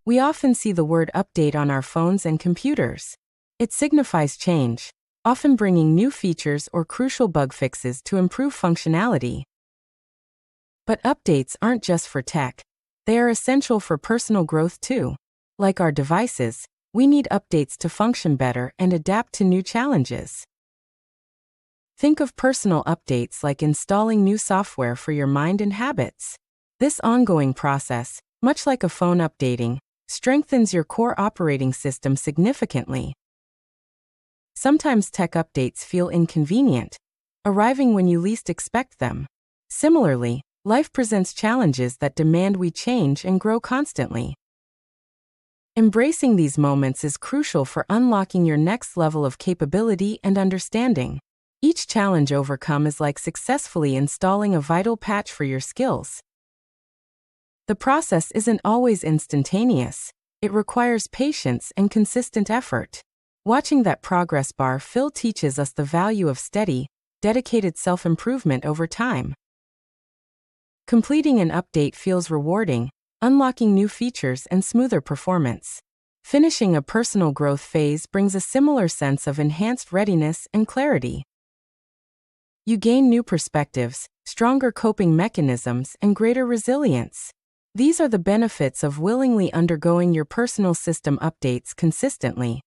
We often see the word update on our phones and computers. It signifies change, often bringing new features or crucial bug fixes to improve functionality. But updates aren't just for tech. They are essential for personal growth too. Like our devices, we need updates to function better and adapt to new challenges. Think of personal updates like installing new software for your mind and habits. This ongoing process, much like a phone updating, strengthens your core operating system significantly. Sometimes tech updates feel inconvenient, arriving when you least expect them. Similarly, life presents challenges that demand we change and grow constantly. Embracing these moments is crucial for unlocking your next level of capability and understanding. Each challenge overcome is like successfully installing a vital patch for your skills. The process isn't always instantaneous. It requires patience and consistent effort. Watching that progress bar fill teaches us the value of steady, dedicated self-improvement over time. Completing an update feels rewarding, unlocking new features and smoother performance. Finishing a personal growth phase brings a similar sense of enhanced readiness and clarity. You gain new perspectives, stronger coping mechanisms, and greater resilience. These are the benefits of willingly undergoing your personal system updates consistently.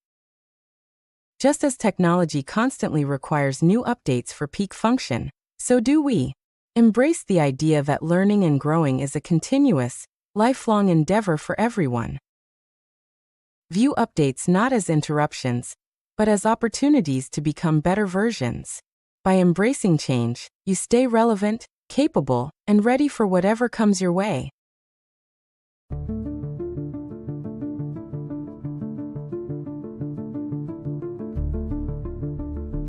Just as technology constantly requires new updates for peak function, so do we. Embrace the idea that learning and growing is a continuous, lifelong endeavor for everyone. View updates not as interruptions, but as opportunities to become better versions. By embracing change, you stay relevant, capable, and ready for whatever comes your way.